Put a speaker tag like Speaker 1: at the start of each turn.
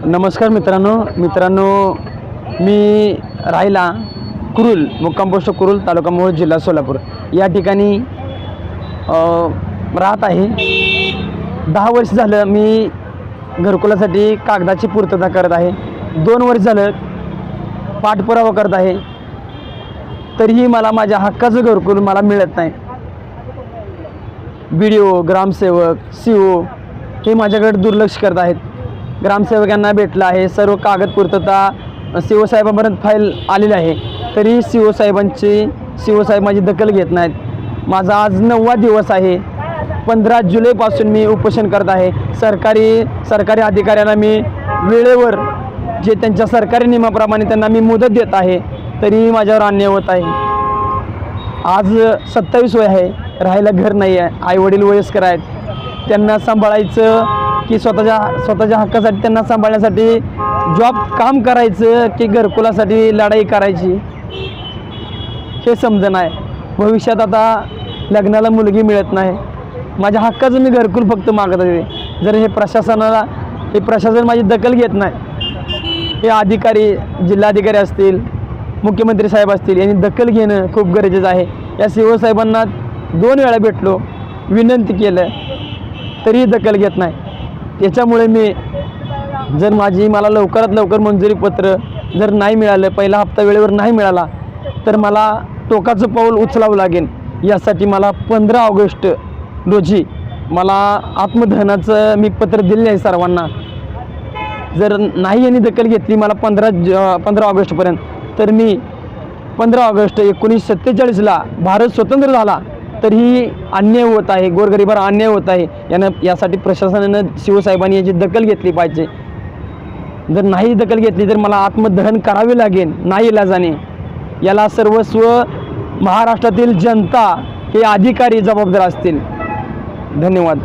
Speaker 1: नमस्कार मित्रांनो मी राहिला कुरुल, मुक्काम पोस्ट कुरुल, तालुका मोहोळ, जिल्हा सोलापूर या ठिकाणी राहत आहे। 10 वर्ष झालं मी घरकुलासाठी कागदाची पूर्तता करत आहे। 2 वर्ष झालं पाठपुरावा करत आहे, तरीही मला माझ्या हक्काचं घरकुल मला मिळत नाही। BDO, ग्रामसेवक, CO हे माझ्याकडे दुर्लक्ष करत आहेत। ग्रामसेवकांना भेटलं आहे, सर्व कागद पूर्तता CO साहेबांपर्यंत फाईल आलेली आहे, तरी CO साहेब माझी दखल घेत नाहीत। माझा आज 9वा दिवस आहे। 15 जुलैपासून मी उपोषण करत आहे। सरकारी अधिकाऱ्यांना मी वेळेवर जे त्यांच्या सरकारी नियमाप्रमाणे त्यांना मी मुदत देत आहे, तरी माझ्यावर अन्याय होत आहे। आज 27 वय आहे, राहायला घर नाही आहे, आईवडील वयस्कर आहेत, त्यांना सांभाळायचं की स्वतःच्या हक्कासाठी त्यांना सांभाळण्यासाठी काम करायचं की घरकुलासाठी लढाई करायची हे समजणं आहे। भविष्यात आता लग्नाला मुलगी मिळत नाही, माझ्या हक्काचं मी घरकुल फक्त मागत आहे। जर हे प्रशासन माझी दखल घेत नाही, हे अधिकारी, जिल्हाधिकारी असतील, मुख्यमंत्री साहेब असतील, यांनी दखल घेणं खूप गरजेचं आहे। या CO साहेबांना 2 वेळा भेटलो, विनंती केलं, तरीही दखल घेत नाही। त्याच्यामुळे मी जर मला लवकरात लवकर मंजुरी पत्र जर नाही मिळालं, पहिला हप्ता वेळेवर नाही मिळाला, तर मला टोकाचं पाऊल उचलावं लागेल। यासाठी मला 15 ऑगस्ट रोजी मला आत्मदहनाचं मी पत्र दिले आहे सर्वांना। जर नाही यांनी दखल घेतली मला 15 ऑगस्टपर्यंत, तर मी 15 ऑगस्ट 1947ला भारत स्वतंत्र झाला तरीही अन्याय होत आहे, गोरगरिबांना अन्याय होत आहे। यासाठी प्रशासनानं, CO साहेबांनी याची दखल घेतली पाहिजे। जर नाही दखल घेतली तर मला आत्मदहन करावे लागेल नाईलाजाने। याला सर्वस्व महाराष्ट्रातील जनता, हे अधिकारी जबाबदार असतील। धन्यवाद।